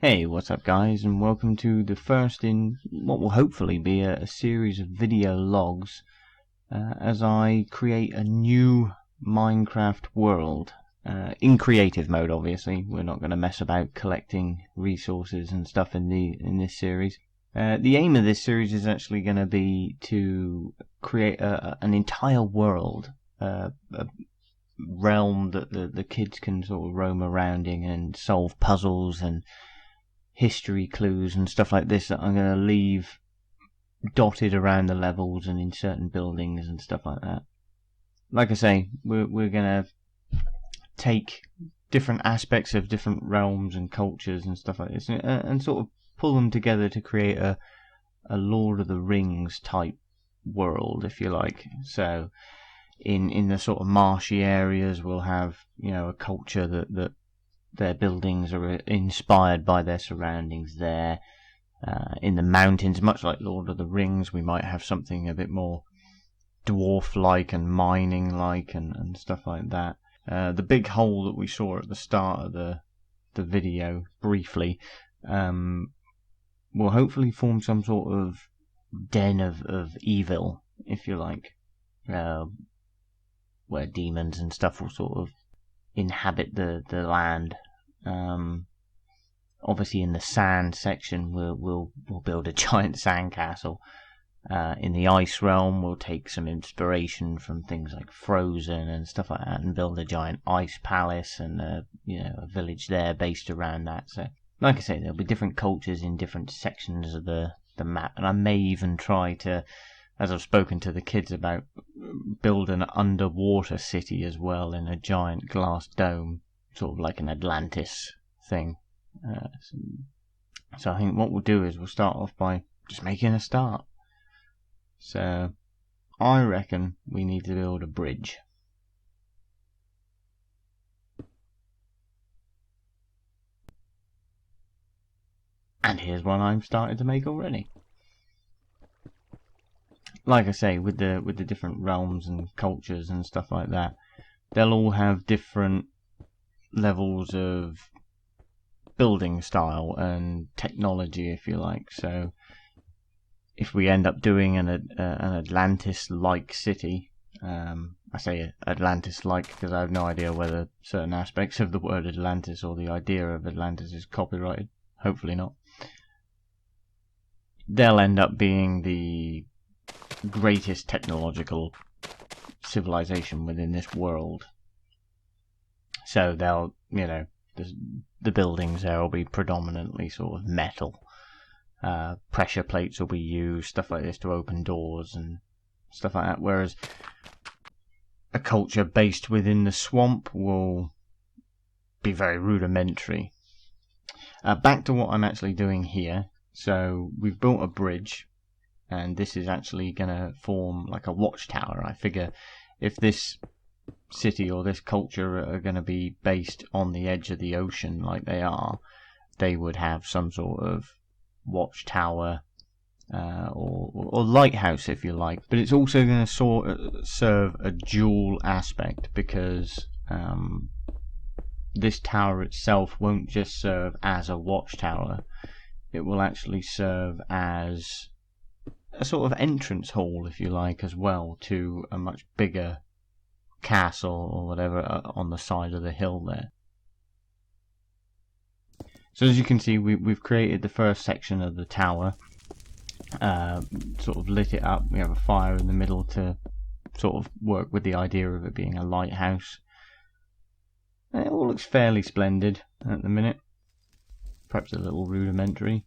Hey, what's up guys, and welcome to the first in what will hopefully be a series of video logs as I create a new Minecraft world. In creative mode, obviously. We're not going to mess about collecting resources and stuff in this series. The aim of this series is actually going to be to create an entire world, a realm that the kids can sort of roam around in and solve puzzles and history clues and stuff like this that I'm going to leave dotted around the levels and in certain buildings and stuff like that. Like I say, we're going to take different aspects of different realms and cultures and stuff like this and sort of pull them together to create a Lord of the Rings type world, if you like. So in the sort of marshy areas we'll have, a culture that their buildings are inspired by their surroundings there. In the mountains, much like Lord of the Rings, we might have something a bit more dwarf-like and mining-like and stuff like that. The big hole that we saw at the start of the video, briefly, will hopefully form some sort of den of evil, if you like, where demons and stuff will sort of inhabit the land. Obviously in the sand section we'll build a giant sand castle. In the ice realm we'll take some inspiration from things like Frozen and stuff like that and build a giant ice palace and a village there based around that. So like I say, there'll be different cultures in different sections of the map, and I may even try to, as I've spoken to the kids about, build an underwater city as well in a giant glass dome, sort of like an Atlantis thing. So I think what we'll do is we'll start off by just making a start. So I reckon we need to build a bridge. And here's one I'm starting to make already. Like I say, with the different realms and cultures and stuff like that, they'll all have different levels of building style and technology, if you like. So if we end up doing an Atlantis-like city, I say Atlantis-like because I have no idea whether certain aspects of the word Atlantis or the idea of Atlantis is copyrighted. Hopefully not. They'll end up being the greatest technological civilization within this world. So they'll, the buildings there will be predominantly sort of metal. Pressure plates will be used, stuff like this, to open doors and stuff like that. Whereas a culture based within the swamp will be very rudimentary. Back to what I'm actually doing here. So we've built a bridge, and this is actually going to form like a watchtower. I figure if this city or this culture are going to be based on the edge of the ocean like they are, they would have some sort of watchtower or lighthouse, if you like. But it's also going to serve a dual aspect, because this tower itself won't just serve as a watchtower. It will actually serve as a sort of entrance hall, if you like, as well, to a much bigger castle or whatever on the side of the hill there. So as you can see, we've created the first section of the tower, sort of lit it up. We have a fire in the middle to sort of work with the idea of it being a lighthouse. And it all looks fairly splendid at the minute. Perhaps a little rudimentary.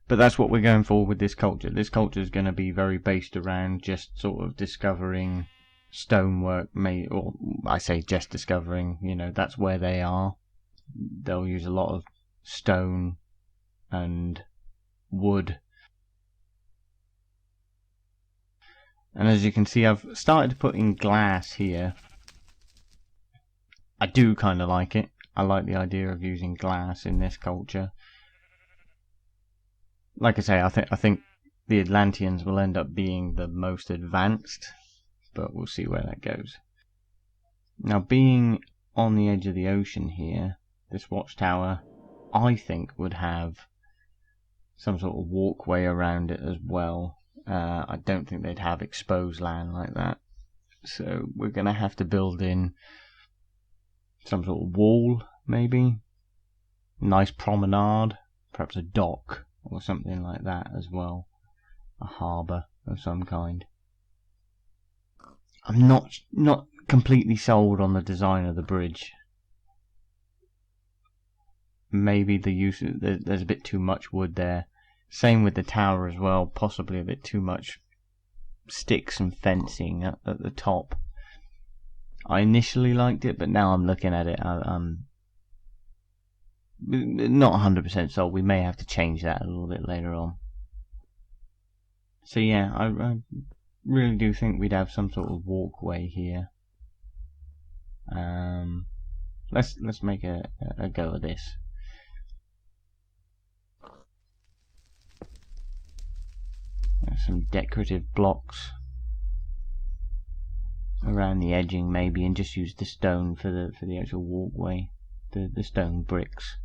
But that's what we're going for with this culture. This culture is going to be very based around just sort of discovering stonework, or I say just discovering, that's where they are. They'll use a lot of stone and wood. And as you can see, I've started to put in glass here. I do kind of like it. I like the idea of using glass in this culture. Like I say, I think the Atlanteans will end up being the most advanced, but we'll see where that goes. Now, being on the edge of the ocean here, this watchtower I think would have some sort of walkway around it as well. I don't think they'd have exposed land like that. So we're going to have to build in some sort of wall, maybe. Nice promenade, perhaps a dock or something like that as well. A harbour of some kind. I'm not completely sold on the design of the bridge. Maybe the use of, there's a bit too much wood there. Same with the tower as well, possibly a bit too much sticks and fencing at the top. I initially liked it, but now I'm looking at it, I'm not 100% sold. We may have to change that a little bit later on. So yeah, I really do think we'd have some sort of walkway here. Let's make a go of this. Some decorative blocks around the edging maybe, and just use the stone for the actual walkway, the stone bricks.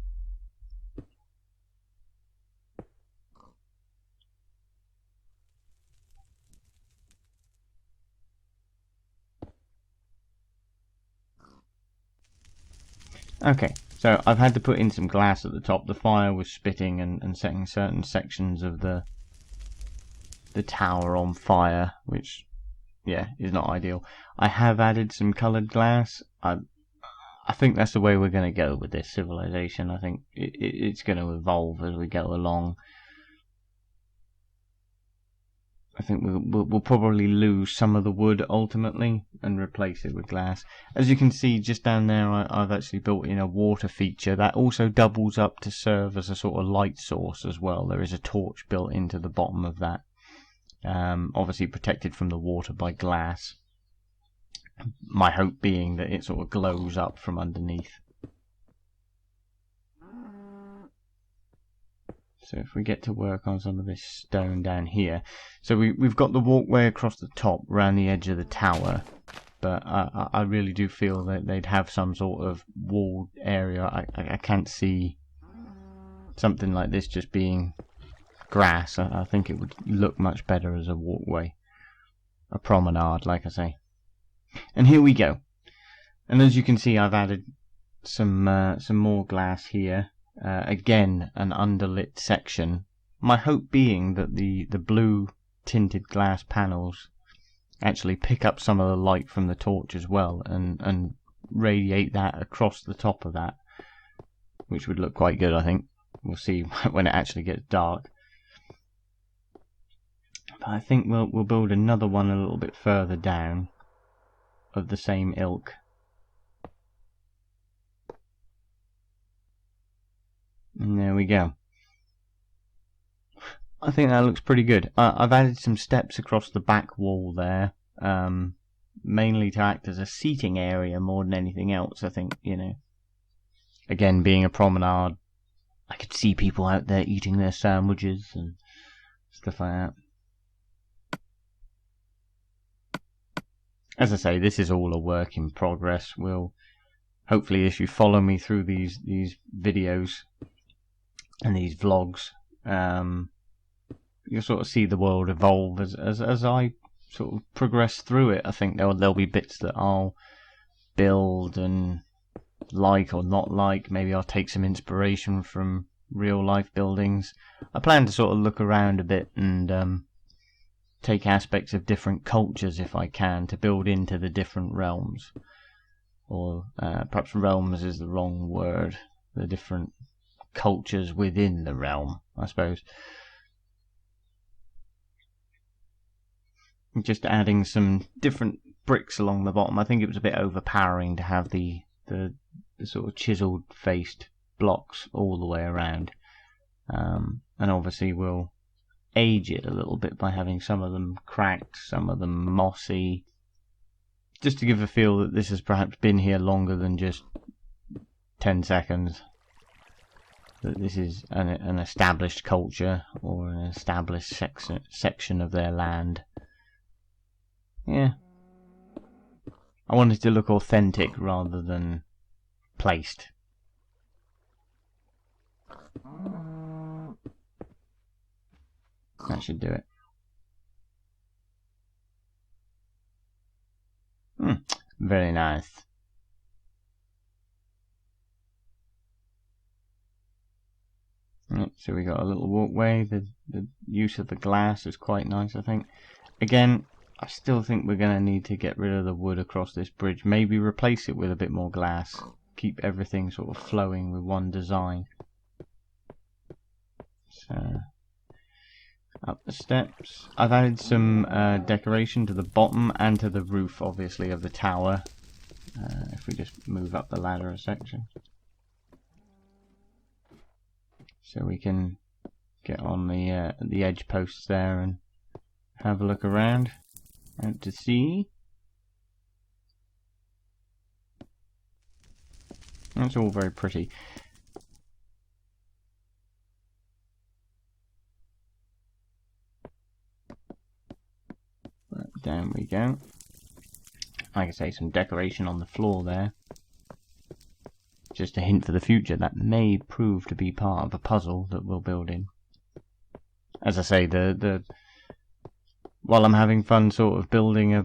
Okay, so I've had to put in some glass at the top. The fire was spitting and setting certain sections of the tower on fire, which, yeah, is not ideal. I have added some coloured glass. I think that's the way we're going to go with this civilization. I think it's going to evolve as we go along. I think we'll probably lose some of the wood ultimately and replace it with glass. As you can see just down there, I've actually built in a water feature that also doubles up to serve as a sort of light source as well. There is a torch built into the bottom of that, obviously protected from the water by glass. My hope being that it sort of glows up from underneath. So if we get to work on some of this stone down here. So we've got the walkway across the top, around the edge of the tower. But I really do feel that they'd have some sort of walled area. I can't see something like this just being grass. I think it would look much better as a walkway. A promenade, like I say. And here we go. And as you can see, I've added some more glass here. Again, an underlit section. My hope being that the blue tinted glass panels actually pick up some of the light from the torch as well and radiate that across the top of that, which would look quite good, I think. We'll see when it actually gets dark. But I think we'll build another one a little bit further down of the same ilk. And there we go. I think that looks pretty good. I've added some steps across the back wall there, mainly to act as a seating area more than anything else. I think, you know, again, being a promenade, I could see people out there eating their sandwiches and stuff like that. As I say, this is all a work in progress. We'll hopefully, if you follow me through these videos and these vlogs, you'll sort of see the world evolve as I sort of progress through it. I think there'll be bits that I'll build and like or not like. Maybe I'll take some inspiration from real life buildings. I plan to sort of look around a bit and take aspects of different cultures if I can to build into the different realms. Or perhaps realms is the wrong word. The different cultures within the realm, I suppose. Just adding some different bricks along the bottom. I think it was a bit overpowering to have the sort of chiseled faced blocks all the way around. And obviously we'll age it a little bit by having some of them cracked, some of them mossy, just to give a feel that this has perhaps been here longer than just 10 seconds. That this is an established culture or an established section of their land. Yeah. I wanted to look authentic rather than placed. That should do it. Very nice. Right, so we got a little walkway. The use of the glass is quite nice, I think. Again, I still think we're going to need to get rid of the wood across this bridge. Maybe replace it with a bit more glass. Keep everything sort of flowing with one design. So, up the steps. I've added some decoration to the bottom and to the roof, obviously, of the tower. If we just move up the ladder a section. So we can get on the edge posts there and have a look around out to sea. That's all very pretty. Down we go. Like I say, some decoration on the floor there. Just a hint for the future, that may prove to be part of a puzzle that we'll build in. As I say, while I'm having fun sort of building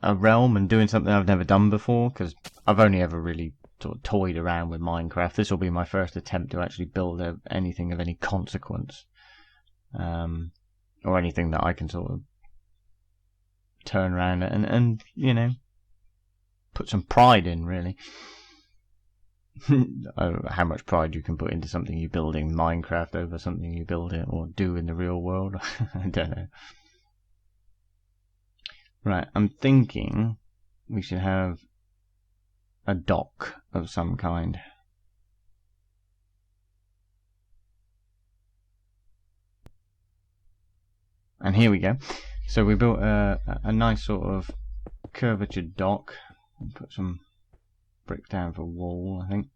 a realm and doing something I've never done before, because I've only ever really sort of toyed around with Minecraft. This will be my first attempt to actually build anything of any consequence, or anything that I can sort of turn around and you know, put some pride in, really. I don't know how much pride you can put into something you build in Minecraft over something you build it or do in the real world. I don't know. Right, I'm thinking we should have a dock of some kind. And here we go. So we built a nice sort of curvature dock. Put some brick down for wall, I think.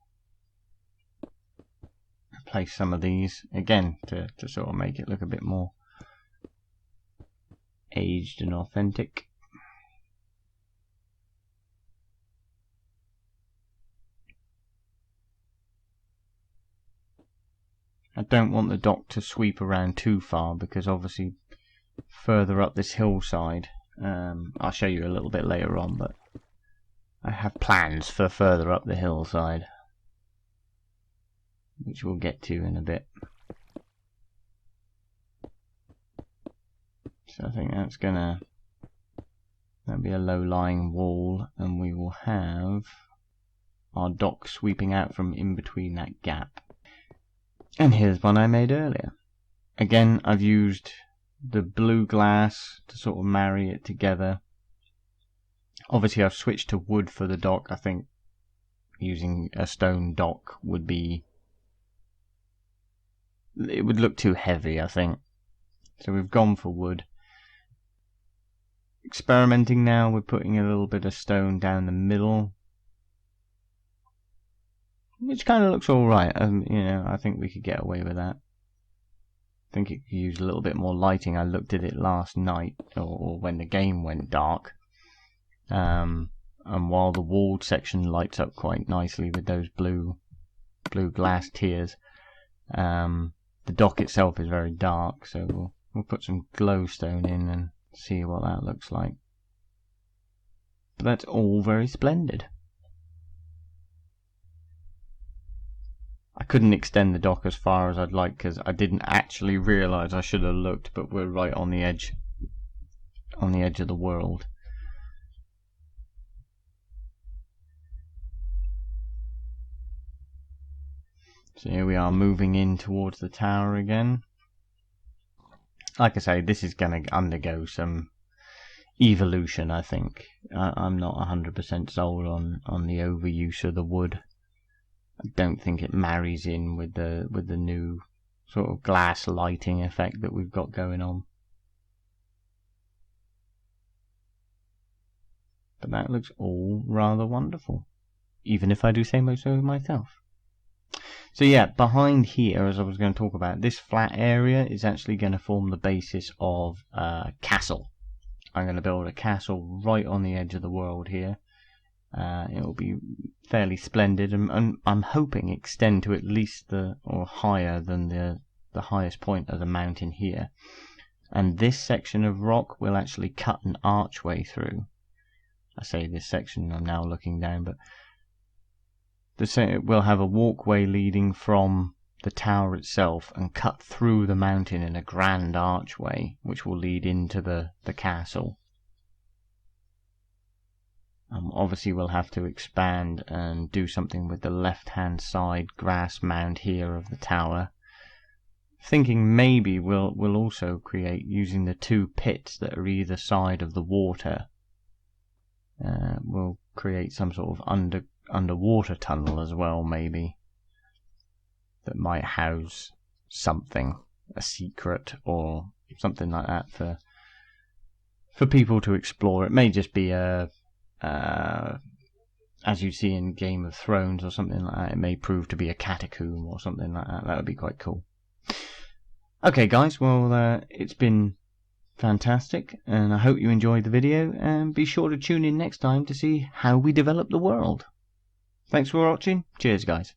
Place some of these again to sort of make it look a bit more aged and authentic. I don't want the dock to sweep around too far, because obviously further up this hillside, I'll show you a little bit later on, but I have plans for further up the hillside, which we'll get to in a bit. So I think that'll be a low-lying wall, and we will have our dock sweeping out from in between that gap. And here's one I made earlier. Again, I've used the blue glass to sort of marry it together. Obviously I've switched to wood for the dock. I think using a stone dock would look too heavy, I think. So we've gone for wood. Experimenting now, we're putting a little bit of stone down the middle, which kind of looks alright. You know, I think we could get away with that. I think it could use a little bit more lighting. I looked at it last night, or when the game went dark. And while the walled section lights up quite nicely with those blue glass tiers, the dock itself is very dark. So we'll put some glowstone in and see what that looks like. But that's all very splendid. I couldn't extend the dock as far as I'd like because I didn't actually realise I should have looked, but we're right on the edge of the world. So here we are moving in towards the tower again. Like I say, this is going to undergo some evolution, I think. I'm not 100% sold on the overuse of the wood. I don't think it marries in with the new sort of glass lighting effect that we've got going on. But that looks all rather wonderful, even if I do say so myself. So yeah, behind here, as I was going to talk about, this flat area is actually going to form the basis of a castle. I'm going to build a castle right on the edge of the world here. It'll be fairly splendid, and I'm hoping extend to at least or higher than the highest point of the mountain here. And this section of rock will actually cut an archway through. I say this section, I'm now looking down, but we'll have a walkway leading from the tower itself and cut through the mountain in a grand archway, which will lead into the castle. Obviously we'll have to expand and do something with the left hand side grass mound here of the tower. Thinking maybe we'll also create, using the two pits that are either side of the water, we'll create some sort of underwater tunnel as well, maybe, that might house something, a secret or something like that for people to explore. It may just be as you see in Game of Thrones or something like that. It may prove to be a catacomb or something like that. That would be quite cool. Okay guys, well it's been fantastic, and I hope you enjoyed the video, and be sure to tune in next time to see how we develop the world. Thanks for watching. Cheers guys.